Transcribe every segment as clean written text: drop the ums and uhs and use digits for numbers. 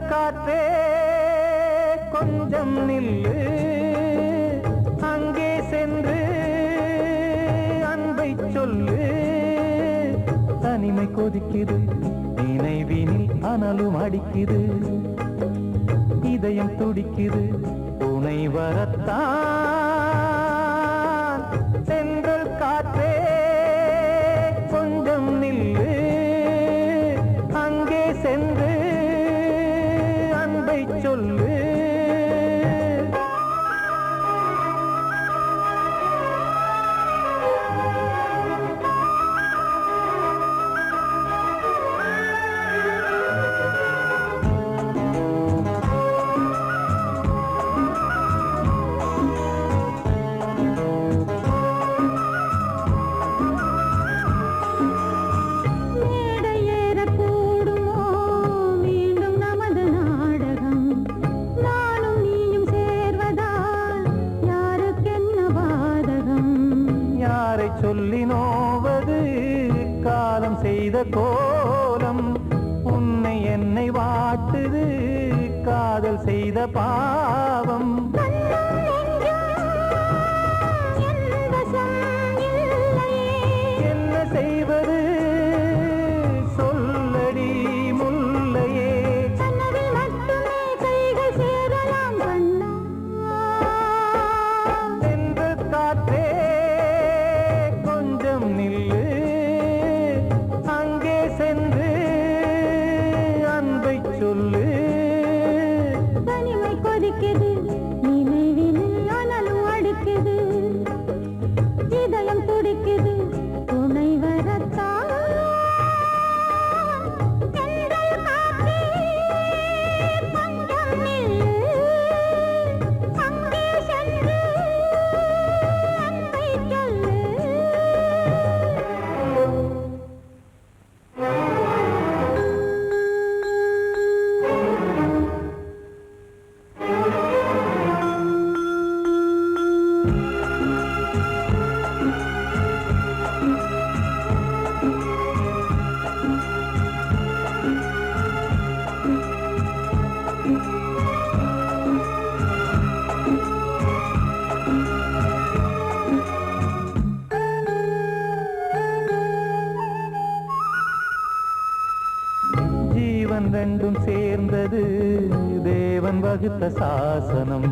காற்றே கொஞ்சம் நில்லு, அங்கே சென்று அன்பை சொல்லு. தனிமை கொதிக்குது, நினைவினில் அனலும் அடிக்குது, இதயம் துடிக்குது துணை வரத்தான். சென்றல் காற்றே கொஞ்சம் நில்லு, அங்கே சென்று அன்பை சொல்லு. சொல்லி நோவது காலம் செய்த கோலம், உன்னை என்னை வாட்டுது காதல் செய்த பாவம். என்ன செய்வது சொல்லடி முல்லையே, சென்று காற்றே நில்லு, அங்கே சென்று அன்பை சொல்லு. தனிமை கொதிக்குது, நினைவினில் அனலும் அடிக்குது, இதயம் துடிக்குது துணை வரத்தான். வகுத்த சாசனம்.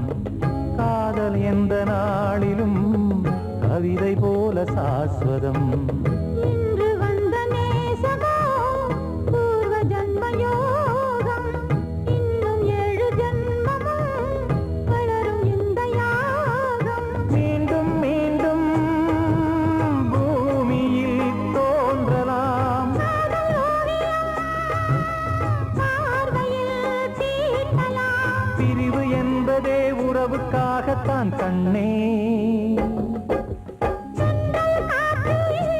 காதல் எந்த நாளிலும் கவிதை போல சாஸ்வதம். இன்று வந்த நேசமோ பூர்வ ஜன்ம யோகம். இன்னும் 7 ஜன்மமும் வளரும் இந்த யாகம். மீண்டும் மீண்டும் பூமியில் தோன்றலாம். காதல் ஓவியம் பார்வையில் தீட்டலாம். பிரிவு என்பதே உறவுக்காகத்தான் கண்ணே. சென்றல் காற்றில்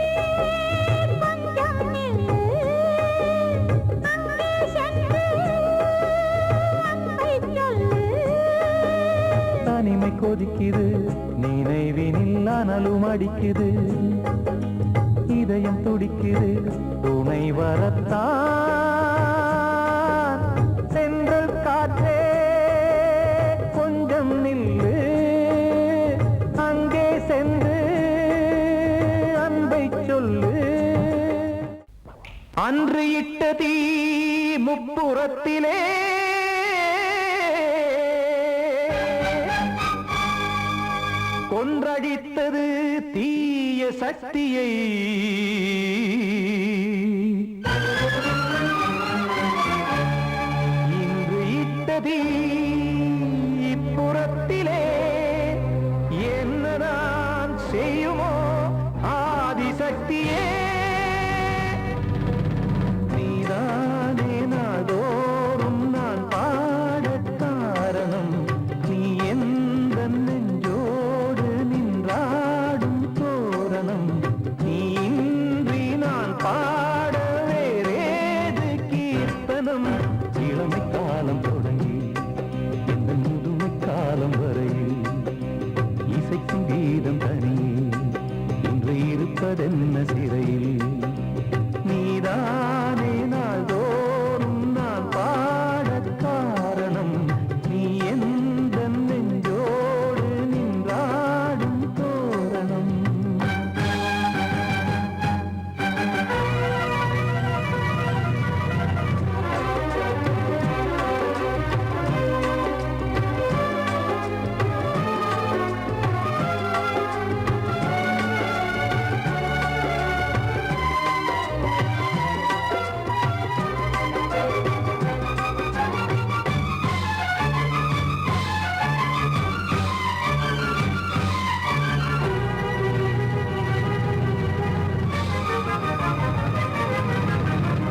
கொஞ்சம் நில்லு. அங்கே சென்று அன்பை சொல்லு. தனிமை கொதிக்குது, நினைவினில் அனலும் அடிக்குது. இதயம் துடிக்குது, துணை வரத்தான். சென்றல் காற்றே கொஞ்சம் நில்லு. அங்கே சென்று அன்பை சொல்லு. அன்று இட்ட தீ முப்புறத்திலே கொன்றடித்தது தீய சக்தியை. இன்று இட்டதீ இப்புறத்திலே என்னதான் செய்யுமோ ஆதிசக்தியே. நீதானே நாள்தோறும் நான் பாடக் காரணம். நீ எந்த நெஞ்சோடு நின்றாடும் தோரணம். நீ இன்றி நான் பாட வேறேது கீர்த்தனம். இளமை காலம் தொடங்கி இந்த முதுமை காலம் வரையில் இசைக்கும் கீதம் தனியே இன்று இருப்பதென்ன சிறையில். நீதானே நாள்தோறும் நான் பாடக் காரணம். நீ எந்த நெஞ்சோடு நின்றாடும் தோரணம்.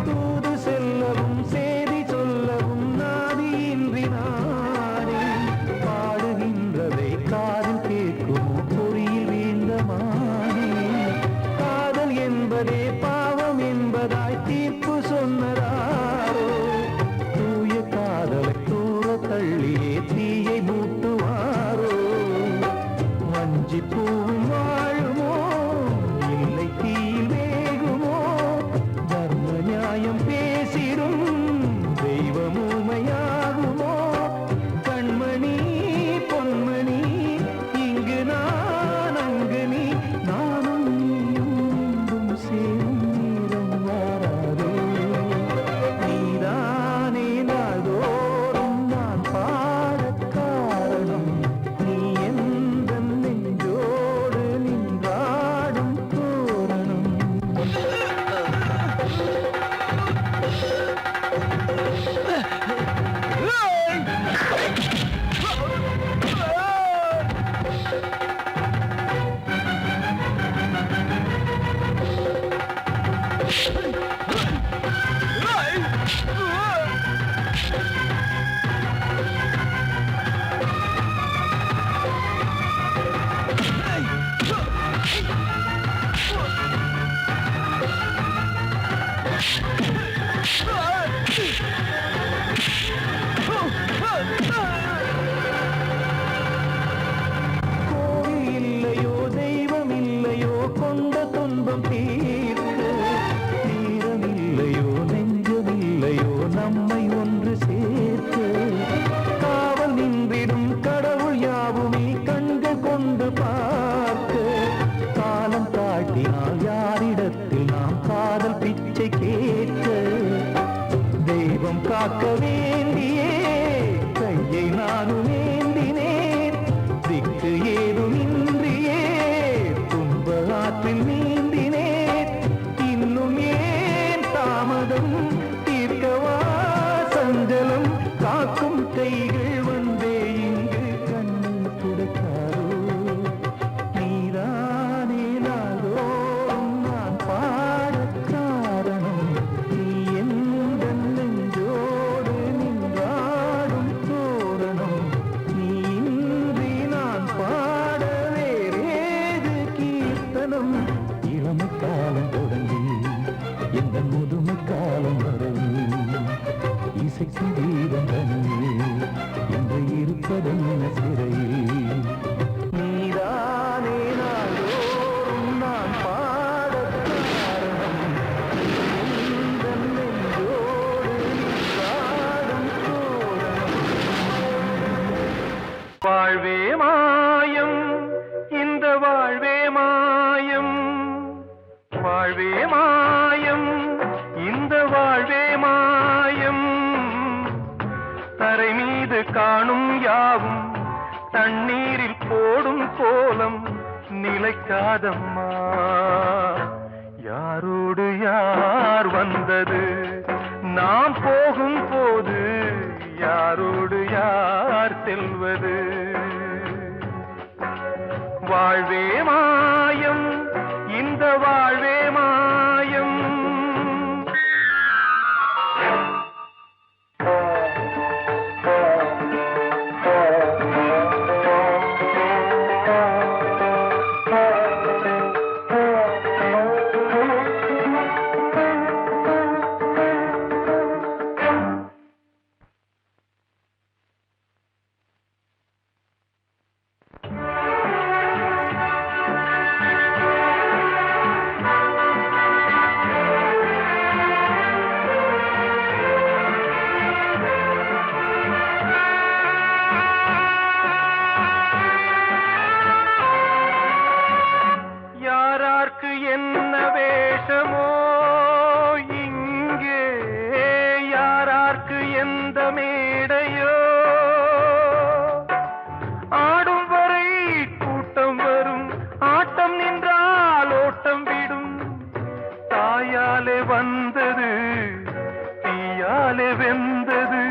தூது செல்லவும் சேதி சொல்லவும் நாதியின்றி நானே பாடுகின்றதை காதில் கேட்கும் பொறியில் வீழ்ந்த மானே. காதல் என்பதே பாவம் என்பதாய் தீர்ப்பு சொன்னதாரோ. தூய காதலை தூர தள்ளியே தீயை மூட்டுவாரோ. வஞ்சி பூவும் வாழுமோ இல்லை தீயில் வேகுமோ. தர்ம நியாயம் பேசிடும் தெய்வம் ஊமையாகுமோ. கண்மணி பொன்மணி இங்கு நான் அங்கு நீ நானும் நீயும் மீண்டும் சேரும். இளமை காலம் தொடங்கி எந்த முதுமை காலம் வரையில் இசைக்கு வீரம் தனியே என்று இருப்பதென்ன சிறையில் நீதானே நாள்தோறும் நான் பாடக் காரணம் உந்தன் நெஞ்சோடு நீ பாடும் சோழம் வாழ்வே மாயம் இந்த வாழ்வே மாயம் வாழ்வே மாயம் இந்த வாழ்வே மாயம் தரை மீது காணும் யாவும் தண்ணீரில் போடும் கோலம் நிலைக்காதம்மா யாரோடு யார் வந்தது நாம் போகும் போது யாரோடு யார் செல்வது வாழ்வே மாயம் இந்த வாழ்வே மாயம் என்ன வேஷமோ இங்கே யாரார்க்கு எந்த மேடையோ ஆடும் வரை கூட்டம் வரும் ஆட்டம் நின்றால் ஓட்டம் விடும் தாயாலே வந்தது தீயாலே வெந்தது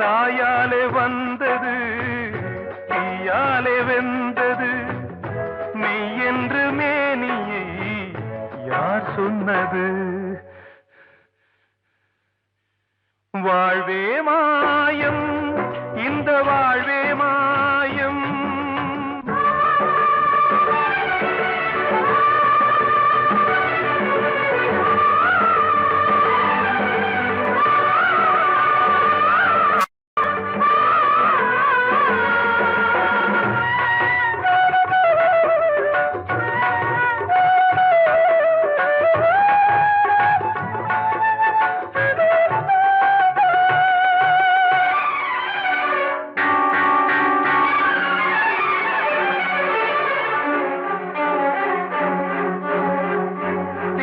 தாயாலே வந்தது தீயாலே வெந்தது மெய் என்று மேனியை யார் சொன்னது வாழ்வே மாயம் இந்த வாழ்வே மாயம்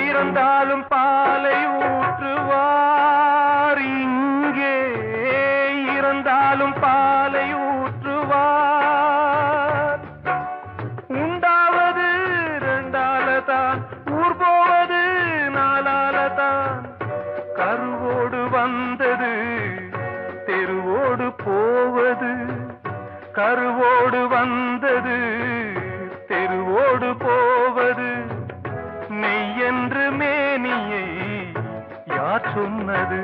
இறந்தாலும் பாலை ஊற்றுவார் இங்கே இறந்தாலும் பாலை ஊற்றுவார் உண்டாவது ரெண்டாலதான் ஊர் போவது நாலாலதான் கருவோடு வந்தது தெருவோடு போவது கருவோடு வந்தது தெருவோடு போவது மெய் என்று மேனியை யார் சொன்னது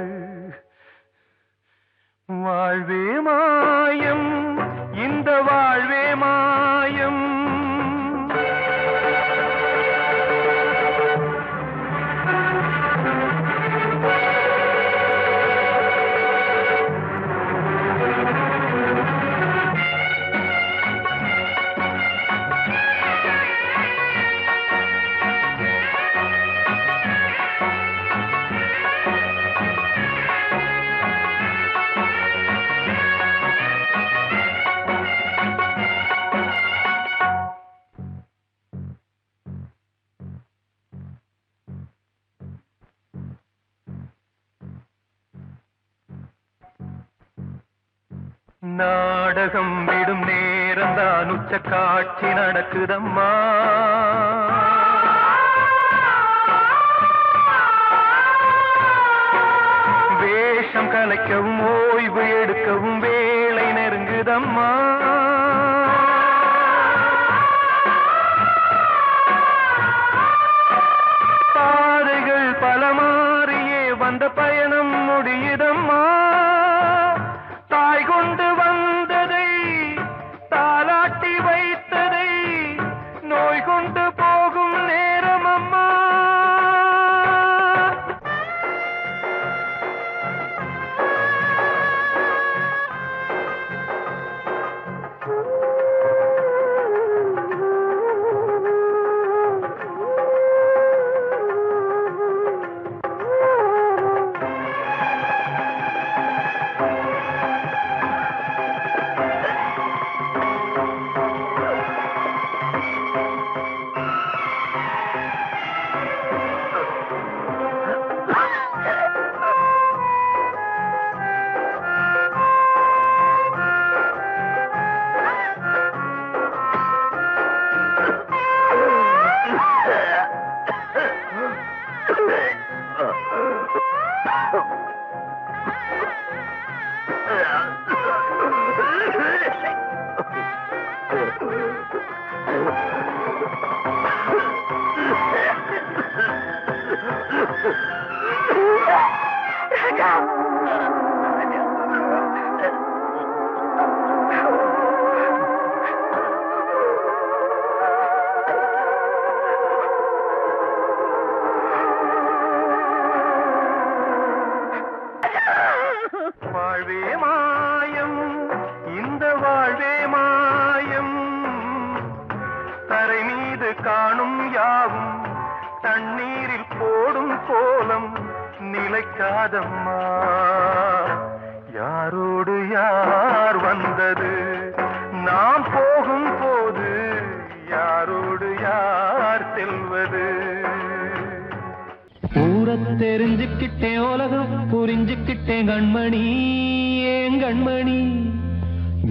வாழ்வே மாயம் இந்த வாழ்வே மாயம் நாடகம் விடும் நேரம் தான் உச்ச காட்சி நடக்குதம்மா வேஷம் கலைக்கவும் ஓய்வு எடுக்கவும் வேளை நெருங்குதம்மா பாதைகள் பல மாறியே வந்த பயணம் முடியுதம்மா தாய் கொண்டு வந்ததை தாலாட்டி வைத்ததை நோய் கொண்டு போகும் நேரம் நிலைக்காதம்மா. யாரோடு யார் வந்தது நாம் போகும் போது, யாரோடு யார் செல்வது? ஊரை தெரிஞ்சுக்கிட்டேன், உலகம் புரிஞ்சுக்கிட்டேன் கண்மணி, ஏன் கண்மணி.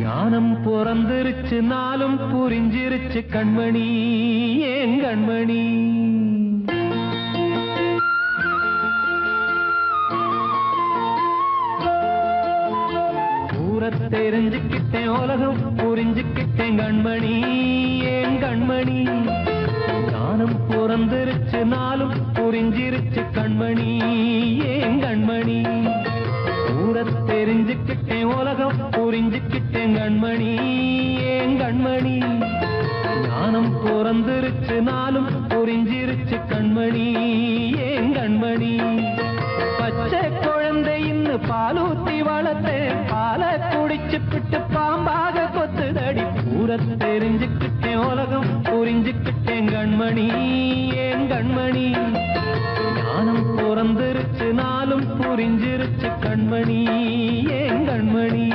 ஞானம் பிறந்திருச்சு, நாளும் புரிஞ்சிருச்சு கண்மணி, ஏன் கண்மணி. ஊரை தெரிஞ்சுக்கிட்டேன், உலகம் புரிஞ்சுக்கிட்டேன் கண்மணி, ஏன் கண்மணி. ஞானம் பிறந்திருச்சு, நாளும் புரிஞ்சிருச்சு கண்மணி, ஏன் கண்மணி. ஊரை தெரிஞ்சுக்கிட்டேன், உலகம் புரிஞ்சுக்கிட்டேன் கண்மணி, ஏன் கண்மணி. ஞானம் பிறந்திருச்சு, நாளும் புரிஞ்சிருச்சு கண்மணி, ஏன் கண்மணி. பச்சை குழந்தை இன்னும் பாலூத்தி வளர்த்தேன், பாலை குடிச்சு பிட்டு பாம்பாக கொத்துதடி. ஊரை தெரிஞ்சுக்கிட்டேன், உலகம் புரிஞ்சுக்கிட்டேன் கண்மணி, ஏன் கண்மணி. ஞானம் பிறந்திருச்சு, நாளும் புரிஞ்சிருச்சு கண்மணி, ஏன் கண்மணி.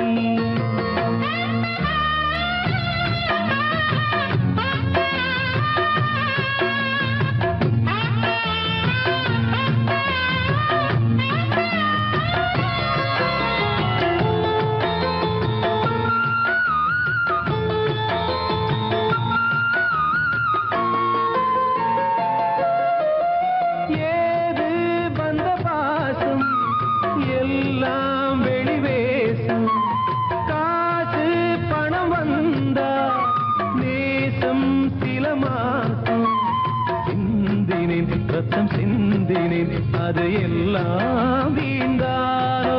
ரத்தம் சிந்தினேன், அது எல்லாம் வீந்தாரோ.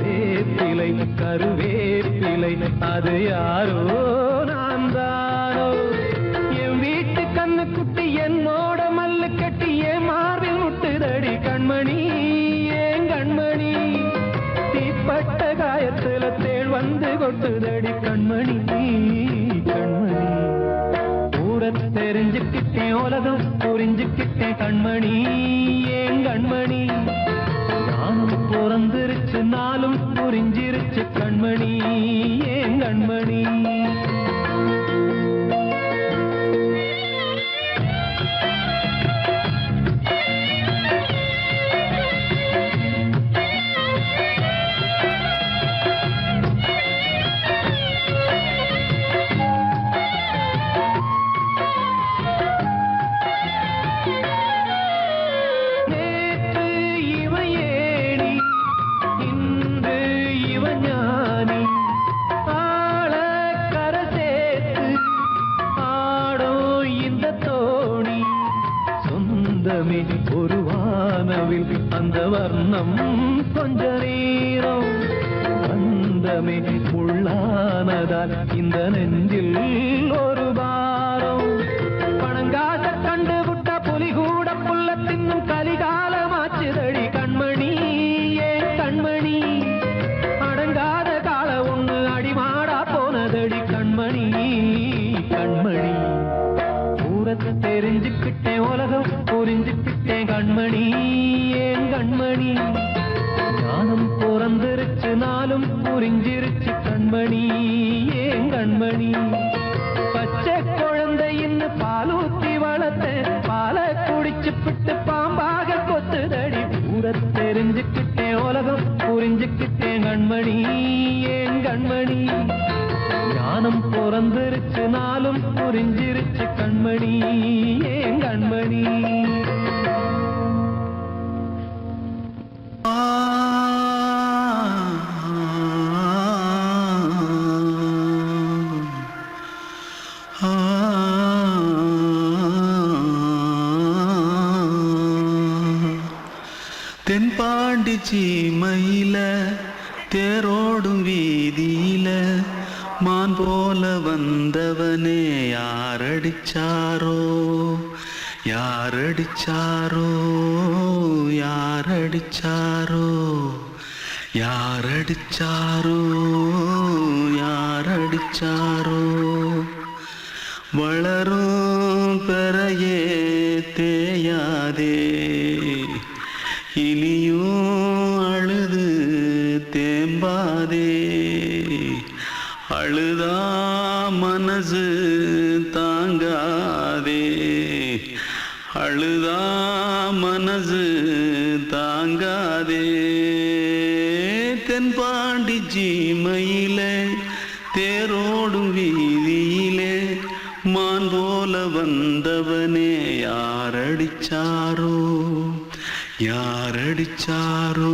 வேப்பிலை கருவேப்பிலை, அது யாரோ நான் தானோ. என் வீட்டு கண்ணு குட்டி என்னோட மல்லு கட்டி என் மார்பில் முட்டுதடி கண்மணி, ஏன் கண்மணி. தீப்பட்ட காயத்துல தேள் வந்து கொட்டுதடி கண்மணி, கண்மணி. ஊரை தெரிஞ்சுக்கிட்டேன், உலகம் புரிஞ்சுக்கிட்டேன் கண்மணி, ஏன் கண்மணி. ஞானம் பிறந்திருச்சு, நாளும் புரிஞ்சிருச்சு கண்மணி, ஏன் கண்மணி. ஒரு வானவில் அந்த வர்ணம் கொஞ்ச நேரம் வந்தமே உள்ளானதால் இந்த நெஞ்சில் ஒரு பாரம். பணங்காச கண்டு விட்ட புலி கூட புல்ல தின்னும் கலிகாலமாச்சுதடி கண்மணி, ஏன் கண்மணி. அடங்காத கால ஒண்ணு அடிமாடா போனதடி கண்மணி, கண்மணி. ஊரை தெரிஞ்சுக்கிட்டேன், உலகம் புரிஞ்சுக்கிட்டேன் கண்மணி, ஏன் கண்மணி. ஞானம் பிறந்திருச்சு, நாளும் புரிஞ்சிருச்சு கண்மணி, ஏன் கண்மணி. பச்சை குழந்தை இன்னும் பாலூத்தி வளர்த்தேன், பாலை குடிச்சு பிட்டு பாம்பாக கொத்துதடி. ஊரை தெரிஞ்சுக்கிட்டேன், உலகம் புரிஞ்சுக்கிட்டேன் கண்மணி, ஏன் கண்மணி. ஞானம் பிறந்திருச்சு, நாளும் புரிஞ்சிருச்சு கண்மணி, ஏன் கண்மணி. தென்பாண்டி சீமையில தேரோடும் வீதியில மான் போல வந்தவனே யாரடிச்சாரோ, யாரடிச்சாரோ, யாரடிச்சாரோ, யாரடிச்சாரோ, யாரடிச்சாரோ. வளரும் பெறையே தேயாதே, இனியும் அழுது தேம்பாதே, அழுதா மனசு தாங்காதே, அழுதா மனசு தாங்காதே. தென்பாண்டி சீமையிலே தேரோடும் வீதியிலே மான் போல வந்தவனே யாரடிச்சாரோ, யாரடிச்சாரோ,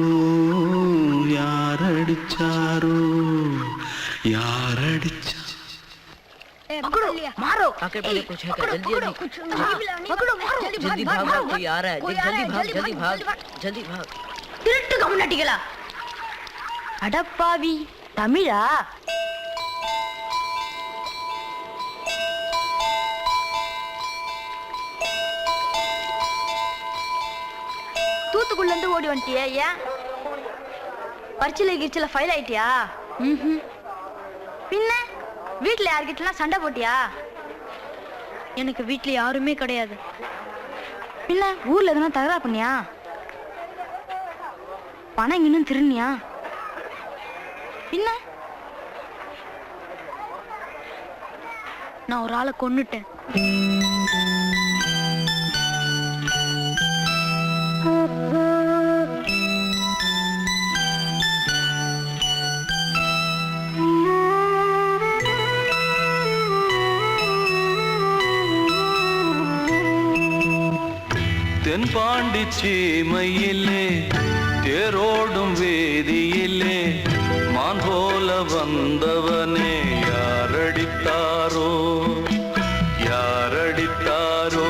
யாரடிச்சாரோ, யாரடிச்சா. पकड़ो मारो आके पहले कुछ है क्या? जल्दी जल्दी पकड़ो मारो जल्दी भाग भाग, कोई आ रहा है, जल्दी भाग जल्दी भाग जल्दी भाग. திருட்டு கம்முனாட்டிகளா அடப்பாவி தமிழா தூத்துக்குள்ள இருந்து ஓடி வந்துட்டியா? ஏன் பரிச்சையில கிரிச்சில ஃபைல் ஆயிட்டியா? பின்ன வீட்டுல யார்கிட்டலாம் சண்டை போட்டியா? எனக்கு வீட்டுல யாருமே கிடையாது. பின்ன ஊர்ல எதுனா தகராறு பண்ணியா? பணம் இன்னும் திருநியா? பின்ன நான் ஒரு ஆளை கொன்னுட்டேன். தென்பாண்டி சீமையிலே தேரோடும் வேதியிலே மான் போல வந்தவனே யாரடித்தாரோ, யாரடித்தாரோ,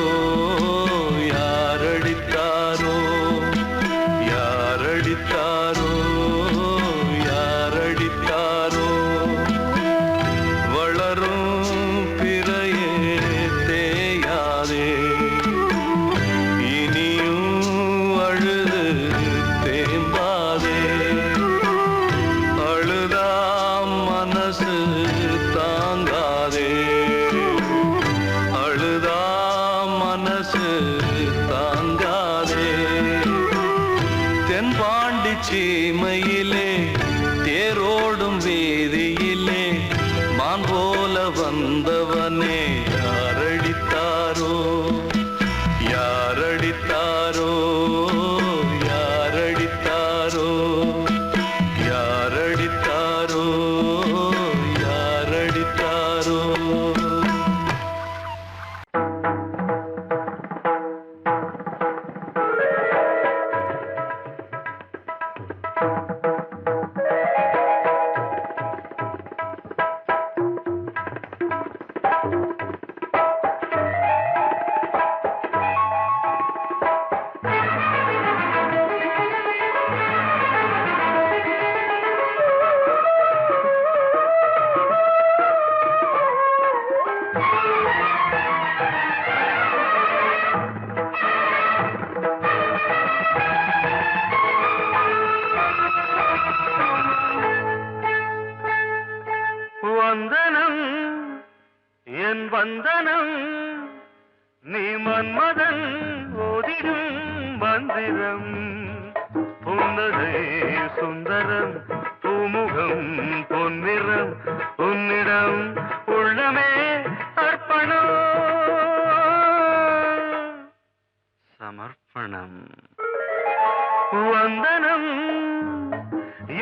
யாரடித்தாரோ, யாரடித்தாரோ, யாரடித்தாரோ. வளரும் பிறையே தேயாதே, சீமையிலே தேரோடும் வேதியிலே மான் போல வந்தவனே யாரடித்தாரோ, யாரடித்தாரோ, யாரடித்தாரோ, யாரடித்தாரோ, யாரடித்தாரோ. வந்தனம் என் வந்தனம் நீ மன்மதன் ஓதிடும் மந்திரம் புன்னகை சுந்தரம் பூமுகம் பொன்னிறம் உன்னிடம் உள்ளமே அர்ப்பணம் சமர்ப்பணம். வந்தனம்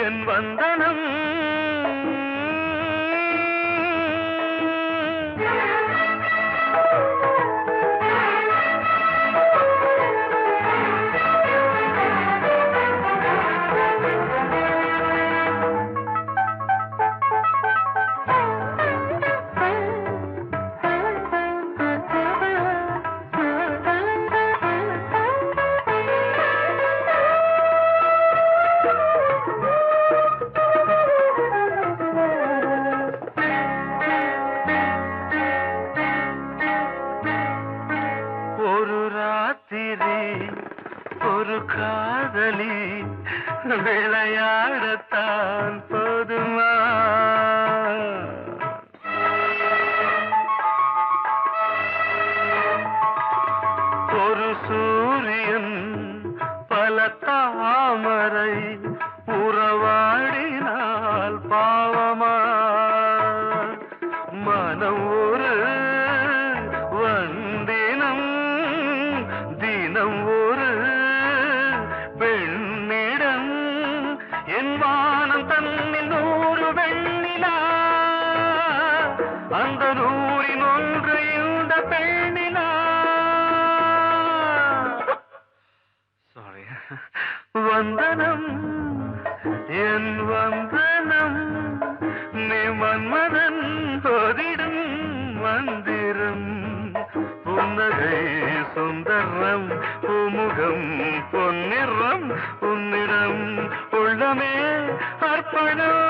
என் வந்தனம் ஒரு காதலி விளையாடத்தான் போதுமா? ஒரு சூரியன் பல தாமரை உறவாடினால் பாவமா மனம் ஒரு வந்தினம் தினம் ஒரு பெண்ணிடம் என் வானம் தன்னில் 100 வெண்ணிலா அந்த 100இன் ஒன்று இந்த பெண்ணிலா சாரி வந்தனம் என் வந்தனம் நீ மன்மதன் போதிடும் மந்திரம் புன்னகை சுந்தரம் பூமுகம் பொன்னிறம் உன்னிடம் உள்ளமே அர்ப்பணம்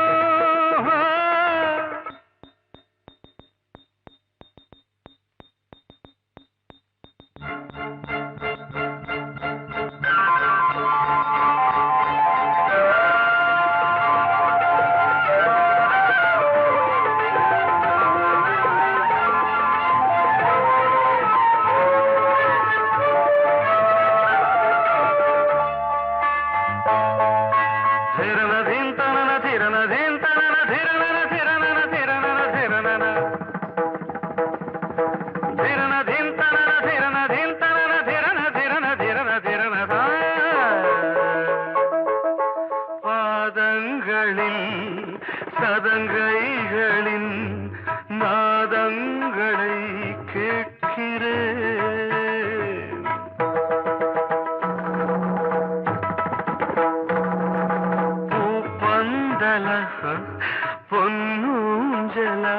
சதங்கைகளின் நாதங்களை கேட்கிறேன் பூப்பந்தல பொன்னூஞ்சலா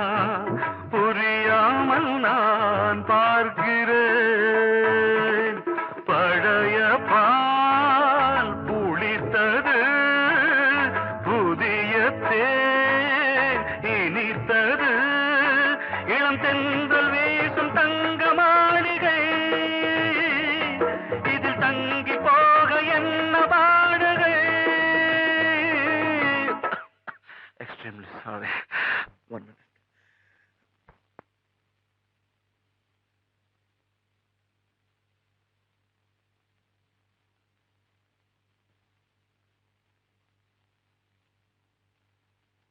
புரியாமல் நான் பார்க்கிறேன் பழைய பால் புளித்தது புதிய இனித்தது இளம் தென்றல் வீசும் தங்க மாளிகை இதில் தங்கி போக என்ன பாடுகை எக்ஸ்ட்ரீம்லி சாரி ஒன் மினிட்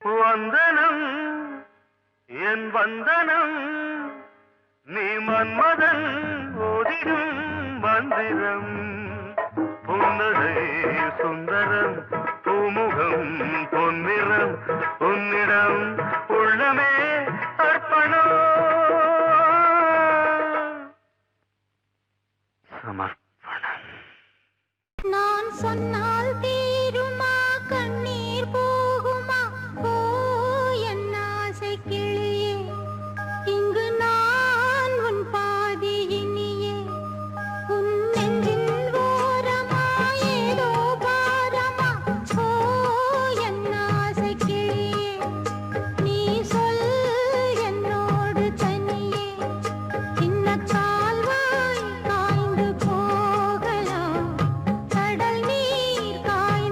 வந்தனம் என் வந்தனம் நீ மன்மதன் ஓதிடும் மந்திரம் புன்னகை சுந்தரம் பூமுகம் பொன்னிறம் உன்னிடம் உள்ளமே அர்ப்பணம் சமர்ப்பணம் நான் சொன்னால் தீருமா கண்ணீர் போகுமா ஓ என் ஆசை கிளியே இங்கு நான் உன் பாதி இனியே உன் நெஞ்சில் ஓரமா ஏதோ பாரமா ஓ என் ஆசை கிளியே நீ சொல் என்னோடு தனியே சின்ன கால்வாய் காய்ந்து போகலாம் கடல் நீர் காய்ந்து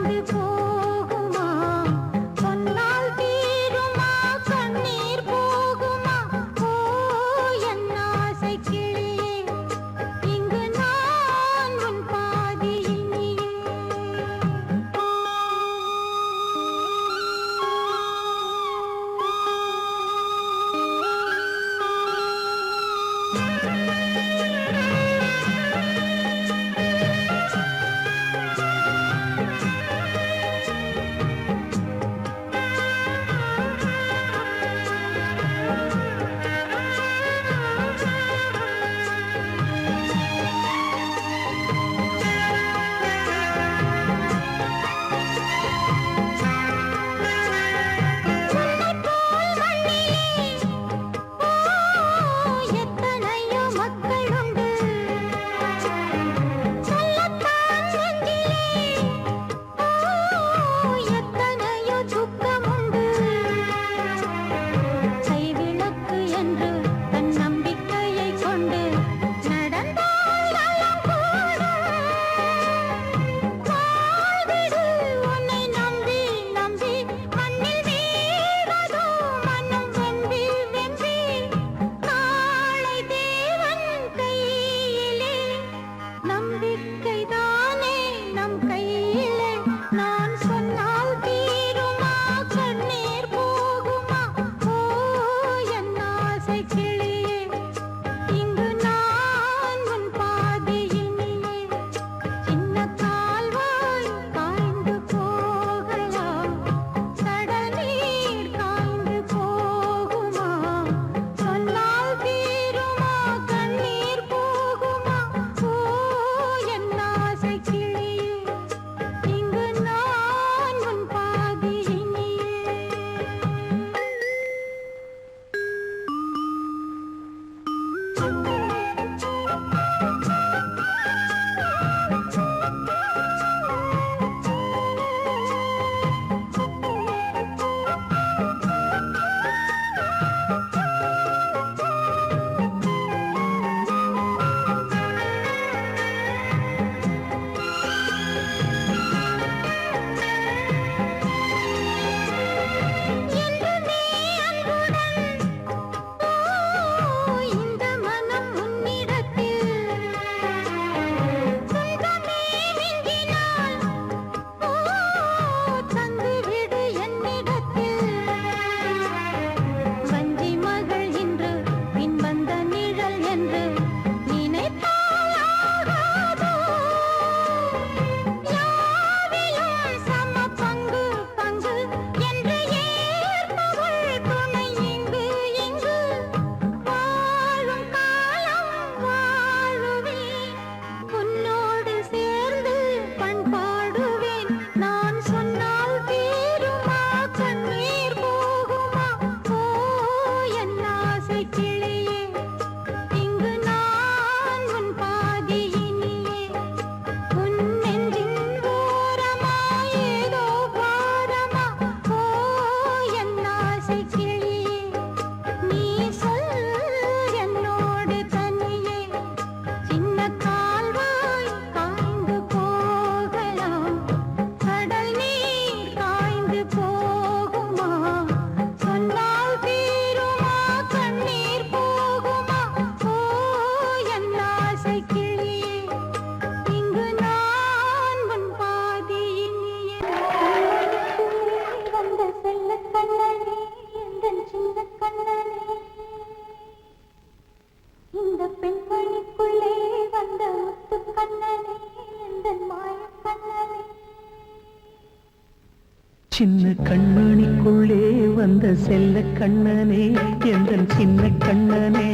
சின்ன கண்மணிக்குள்ளே வந்த செல்ல கண்ணனே எந்தன் சின்ன கண்ணனே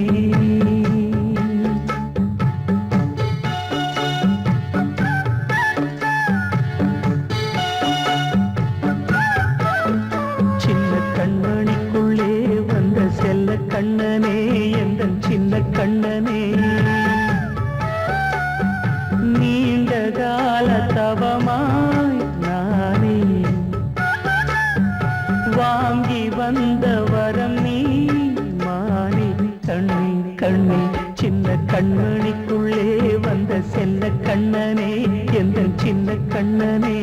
சின்ன கண்மணிக்குள்ளே வந்த செல்ல கண்ணனே எந்தன் சின்ன கண்ணனே நீண்ட கால தவமாய் நானே வாங்கி வந்த வரம் நீ மானே கண்ணே கண்ணே சின்ன கண்மணிக்குள்ளே வந்த செல்ல கண்ணனே எந்தன் சின்ன கண்ணனே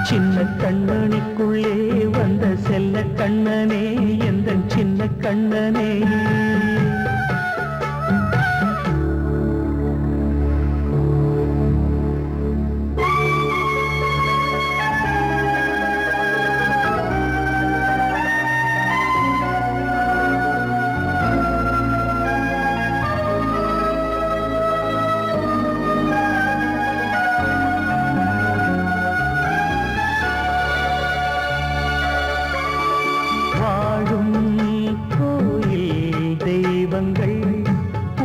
சின்ன கண்மணிக்குள்ளே வந்த செல்ல கண்ணனே எந்தன் சின்ன கண்ணனே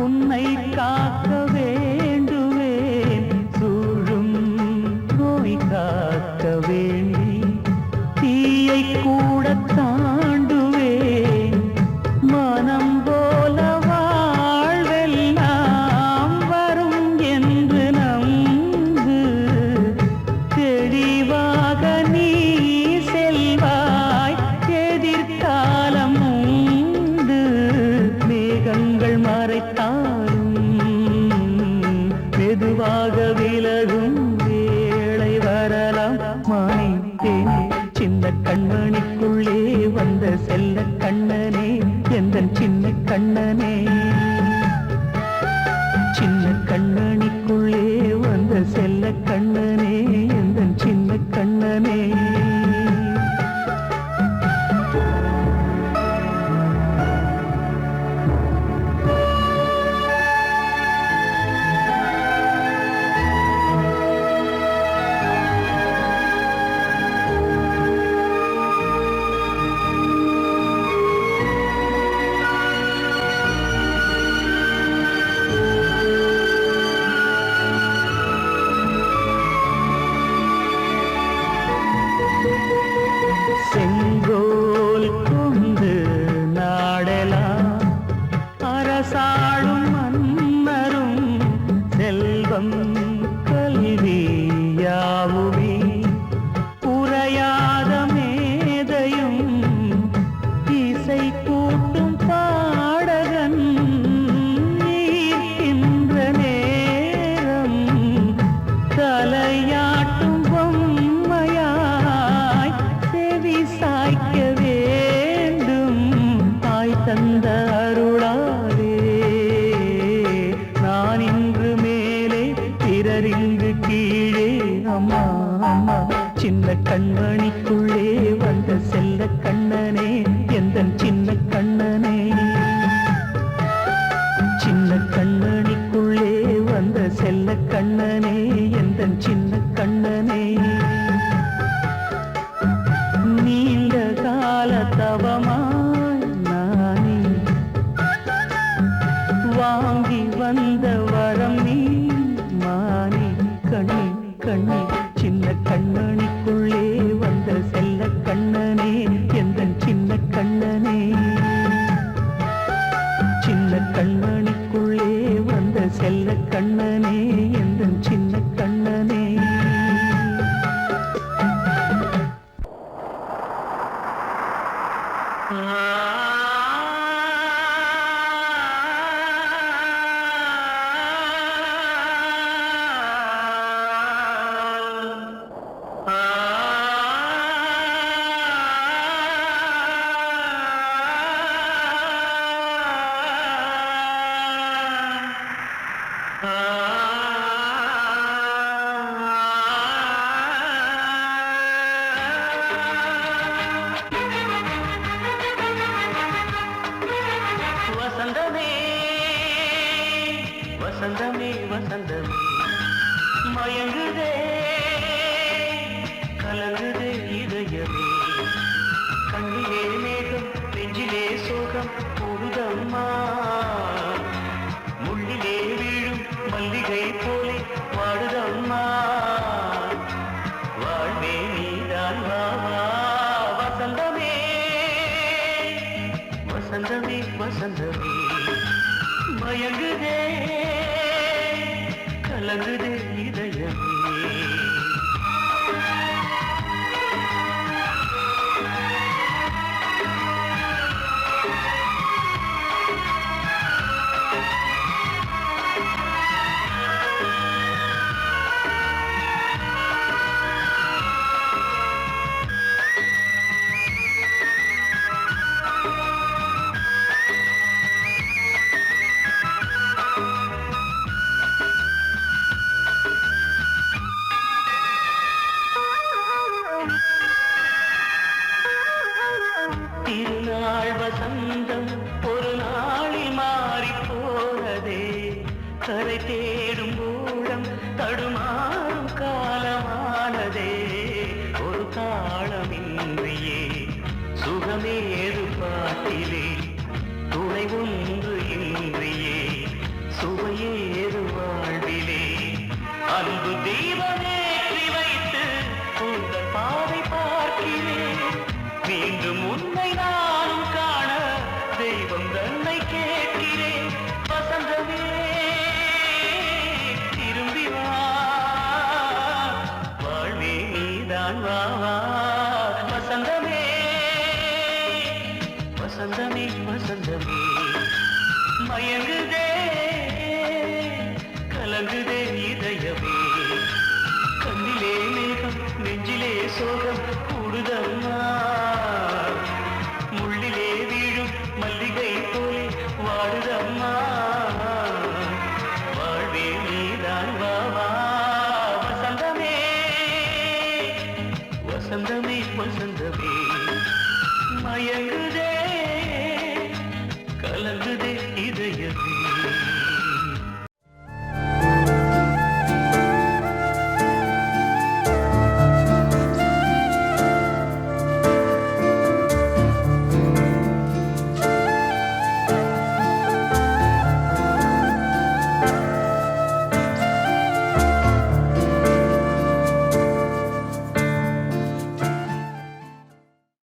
உன்னை காக்க வேண்டுவேன் சூழும் நோய் காக்க வேண்டி தீயை கூட தாண்டுவேன் மனம் போல வாழ்வெல்லாம் வரும் என்று நம்பு தெளிவாக நீ செல்வாய் எதிர்காலம் மேகங்கள் மறைத்தாலும் மெதுவாக விலகும் வேளை வரலாம் மானேன் சின்ன கண்மணிக்குள்ளே வந்த செல்ல கண்ணனே எந்தன் சின்ன கண்ணனே சின்ன கண்மணிக்குள்ளே வந்த செல்ல கண்ணனே எந்தன் சின்ன கண்ணனே செங்கோல் கொண்டு நாடலாம் அரசாளும் மன்னரும் செல்வம் கல்வியாவுமே உரையாத மேதையும் இசை கூட்டும் பாடகன் ஈர்க்கின்ற நேரம் தலையாட்டும் பொம்மையாய் செவி சாய்க்க வேண்டும் தாய் தந்த அருளாலே நான் இன்று மேலே பிறரிங்கு கீழே அம்மா அம்மா சின்ன கண்மணிக்குள்ளே வந்த செல்ல கண்ணனே எந்தன் சின்ன கண்ணனே சின்ன கண்மணிக்குள்ளே வந்த செல்ல கண்ணனே எந்தன் சின்ன கண்ணனே நீண்ட கால தவமாய் நானே வாங்கி வந்த வரம் நீ மானே கண்ணே கண்ணே சின்ன கண்மணிக்குள்ளே வந்த செல்ல கண்ணனே எந்தன் சின்ன கண்ணனே சின்ன கண்மணிக்குள்ளே வந்த செல்ல கண்ணனே எந்தன் சின்ன கண்ணனே வசந்தமே வசந்தமே மயங்குதே கலங்குதே இதயமே கண்ணிலே மேகம் நெஞ்சிலே சோகம் போடுதம்மா முள்ளிலே வீழும் மல்லிகை போலே வாடுதம்மா வாழ்வே நீதான் வாவா வசந்தமே வசந்தமே வசந்தமே மயங்குதே கலங்குதே இதயமே திருநாள் வசந்தம் ஒரு நாளில் மாறி போனதே கரை தேடும் ஊழம் தடுமாறும் காலமானதே ஒரு தாளமின்றியே சுகமேது பாட்டிலே துணை ஒன்று இன்றியே சுவையேது வாழ்விலே அன்பு தீபமேற்றி வைத்து உங்கள் பாதை பார்க்கிறேன் மீண்டும் உன்னை நானும் காண தெய்வம் தன்னை கேட்கிறேன் வசந்தமே திரும்பி வா வாழ்வே நீதான் வா வசந்தமே வசந்தமே வசந்தமே மயங்குதே கலங்குதே இதயமே கண்ணிலே மேகம் நெஞ்சிலே சோகம் கூடுதம்மா முள்ளிலே வீழும் மல்லிகை போலே வாடுதம்மா வாழ்வே நீதான் வாவா வசந்தமே வசந்தமே வசந்தமே மயங்குதே